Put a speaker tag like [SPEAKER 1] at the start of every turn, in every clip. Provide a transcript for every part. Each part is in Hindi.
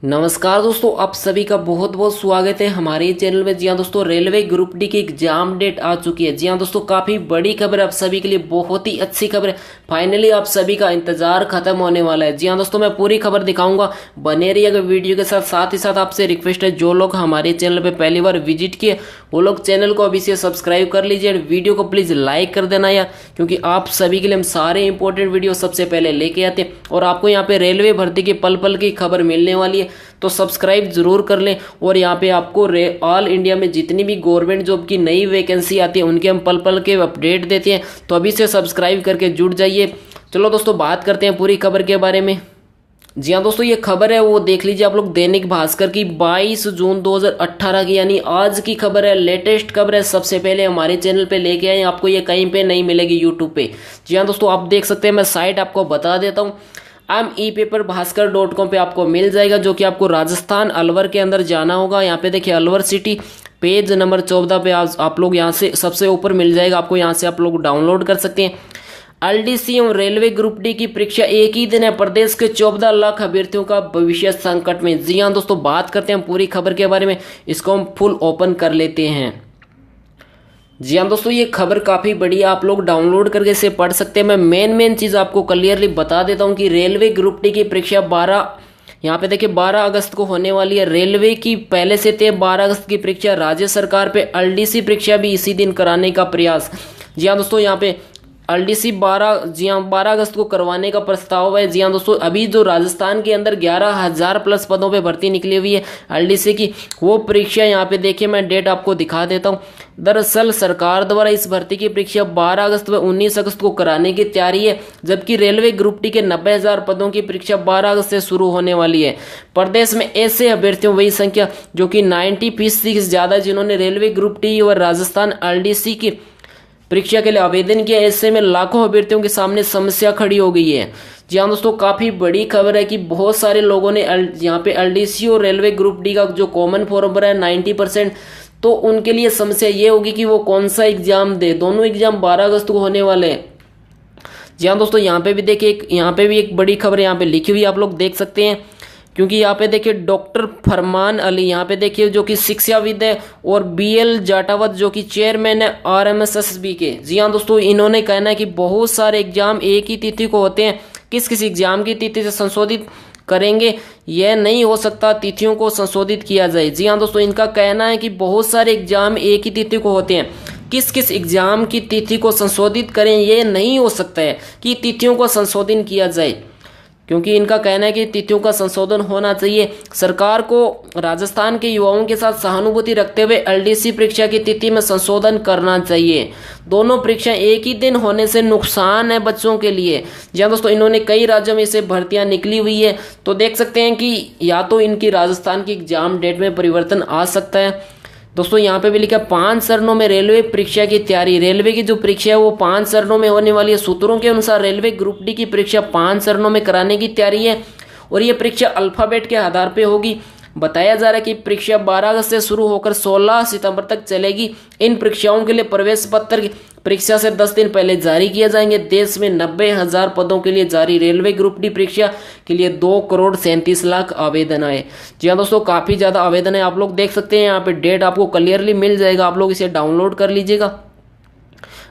[SPEAKER 1] नमस्कार दोस्तों, आप सभी का बहुत बहुत स्वागत है हमारे चैनल में। जी हाँ दोस्तों, रेलवे ग्रुप डी की एग्जाम डेट आ चुकी है। जी हाँ दोस्तों, काफ़ी बड़ी खबर है आप सभी के लिए, बहुत ही अच्छी खबर है। फाइनली आप सभी का इंतजार खत्म होने वाला है। जी हाँ दोस्तों, मैं पूरी खबर दिखाऊंगा, बने रहिएगा वीडियो के साथ। साथ ही साथ आपसे रिक्वेस्ट है, जो लोग हमारे चैनल पर पहली बार विजिट किए वो लोग चैनल को अभी से सब्सक्राइब कर लीजिए। वीडियो को प्लीज़ लाइक कर देना यार, क्योंकि आप सभी के लिए हम सारे इंपॉर्टेंट वीडियो सबसे पहले लेके आते हैं और आपको यहाँ पे रेलवे भर्ती की पल पल की खबर मिलने वाली है। तो सब्सक्राइब जरूर कर लें। और यहाँ पे आपको ऑल इंडिया में जितनी भी गवर्नमेंट जॉब की नई वैकेंसी आती है उनके हम पल पल के अपडेट देते हैं, तो अभी से सब्सक्राइब करके जुड़ जाइए। चलो दोस्तों, बात करते हैं पूरी खबर के बारे में। जी हाँ दोस्तों, ये खबर है वो देख लीजिए आप लोग, दैनिक भास्कर की 22 जून 2018 की, यानी आज की खबर है, लेटेस्ट खबर है। सबसे पहले हमारे चैनल पे लेके आए, आपको ये कहीं पे नहीं मिलेगी यूट्यूब पे। जी हाँ दोस्तों, आप देख सकते हैं, मैं साइट आपको बता देता हूँ। mepaperBhaskar.com पे आपको मिल जाएगा, जो कि आपको राजस्थान अलवर के अंदर जाना होगा। यहाँ पे देखिए अलवर सिटी, पेज नंबर 14 पे आप लोग यहाँ से सबसे ऊपर मिल जाएगा आपको, यहाँ से आप लोग डाउनलोड कर सकते हैं। एलडीसी और रेलवे ग्रुप डी की परीक्षा एक ही दिन है, प्रदेश के 14 लाख अभ्यर्थियों का भविष्य संकट में। जी हाँ दोस्तों, बात करते हैं पूरी खबर के बारे में, इसको हम फुल ओपन कर लेते हैं। जी हाँ दोस्तों, ये खबर काफ़ी बड़ी है, आप लोग डाउनलोड करके इसे पढ़ सकते हैं। मैं मेन चीज़ आपको क्लियरली बता देता हूँ कि रेलवे ग्रुप डी की परीक्षा 12, यहाँ पे देखिए 12 अगस्त को होने वाली है। रेलवे की पहले से तय 12 अगस्त की परीक्षा, राज्य सरकार पे एलडीसी परीक्षा भी इसी दिन कराने का प्रयास। जी हाँ दोस्तों, यहाँ पे एलडीसी 12, जी हाँ 12 अगस्त को करवाने का प्रस्ताव है। जी हाँ दोस्तों, अभी जो राजस्थान के अंदर 11,000 प्लस पदों पे भर्ती निकली हुई है एलडीसी की, वो परीक्षा यहाँ पे देखिए, मैं डेट आपको दिखा देता हूँ। दरअसल सरकार द्वारा इस भर्ती की परीक्षा 12 अगस्त व 19 अगस्त को कराने की तैयारी है, जबकि रेलवे ग्रुप डी के 90,000 पदों की परीक्षा 12 अगस्त से शुरू होने वाली है। प्रदेश में ऐसे अभ्यर्थियों वही संख्या जो कि 90% से ज़्यादा जिन्होंने रेलवे ग्रुप डी और राजस्थान एलडीसी की परीक्षा के लिए आवेदन किया, ऐसे में लाखों अभ्यर्थियों के सामने समस्या खड़ी हो गई है। जी हाँ दोस्तों, काफ़ी बड़ी खबर है कि बहुत सारे लोगों ने यहाँ पे एलडीसी और रेलवे ग्रुप डी का जो कॉमन फॉर्म भरा है 90%, तो उनके लिए समस्या ये होगी कि वो कौन सा एग्जाम दे। दोनों एग्जाम 12 अगस्त को होने वाले हैं। जी हाँ दोस्तों, यहाँ पे भी देखिए, यहाँ पे भी एक बड़ी खबर यहाँ पे लिखी हुई आप लोग देख सकते हैं, क्योंकि यहाँ पे देखिए डॉक्टर फरमान अली, यहाँ पे देखिए जो कि शिक्षाविद है, और बीएल जाटावत जो कि चेयरमैन है आरएमएसएसबी के। जी हाँ दोस्तों, इन्होंने कहना है कि बहुत सारे एग्जाम एक ही तिथि को होते हैं, किस किस एग्जाम की तिथि से संशोधित करेंगे, यह नहीं हो सकता, तिथियों को संशोधित किया जाए। जी हाँ दोस्तों, इनका कहना है कि बहुत सारे एग्जाम एक ही तिथि को होते हैं, किस किस एग्जाम की तिथि को संशोधित करें, यह नहीं हो सकता है कि तिथियों को संशोधन किया जाए, क्योंकि इनका कहना है कि तिथियों का संशोधन होना चाहिए। सरकार को राजस्थान के युवाओं के साथ सहानुभूति रखते हुए एलडीसी परीक्षा की तिथि में संशोधन करना चाहिए। दोनों परीक्षा एक ही दिन होने से नुकसान है बच्चों के लिए। जी हाँ दोस्तों, इन्होंने कई राज्यों में से भर्तियां निकली हुई है, तो देख सकते हैं कि या तो इनकी राजस्थान की एग्जाम डेट में परिवर्तन आ सकता है। दोस्तों यहाँ पे भी लिखा 5 चरणों में रेलवे परीक्षा की तैयारी। रेलवे की जो परीक्षा है वो 5 चरणों में होने वाली है। सूत्रों के अनुसार रेलवे ग्रुप डी की परीक्षा 5 चरणों में कराने की तैयारी है, और ये परीक्षा अल्फाबेट के आधार पे होगी। बताया जा रहा है कि परीक्षा 12 अगस्त से शुरू होकर 16 सितंबर तक चलेगी। इन परीक्षाओं के लिए प्रवेश पत्र परीक्षा से 10 दिन पहले जारी किए जाएंगे। देश में 90,000 पदों के लिए जारी रेलवे ग्रुप डी परीक्षा के लिए 2,37,00,000 आवेदन आए। जी हाँ दोस्तों, काफ़ी ज़्यादा आवेदन है, आप लोग देख सकते हैं, यहाँ पे डेट आपको क्लियरली मिल जाएगा, आप लोग इसे डाउनलोड कर लीजिएगा।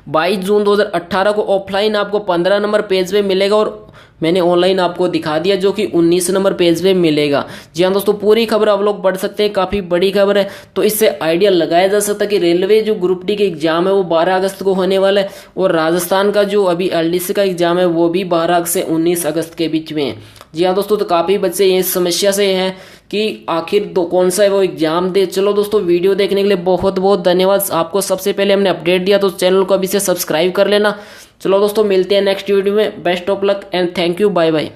[SPEAKER 1] 22 जून 2018 को ऑफलाइन आपको 15 नंबर पेज पे मिलेगा, और मैंने ऑनलाइन आपको दिखा दिया जो कि 19 नंबर पेज पे मिलेगा। जी हाँ दोस्तों, पूरी खबर आप लोग पढ़ सकते हैं, काफ़ी बड़ी खबर है, तो इससे आइडिया लगाया जा सकता है कि रेलवे जो ग्रुप डी के एग्जाम है वो 12 अगस्त को होने वाला है, और राजस्थान का जो अभी एलडीसी का एग्जाम है वो भी 12 से 19 अगस्त के बीच में है। जी हाँ दोस्तों, तो काफ़ी बच्चे इस समस्या से हैं कि आखिर कौन सा है वो एग्जाम दे। चलो दोस्तों, वीडियो देखने के लिए बहुत बहुत धन्यवाद। आपको सबसे पहले हमने अपडेट दिया, तो चैनल को अभी से सब्सक्राइब कर लेना। चलो दोस्तों, मिलते हैं नेक्स्ट वीडियो में। Best of luck and thank you, bye bye.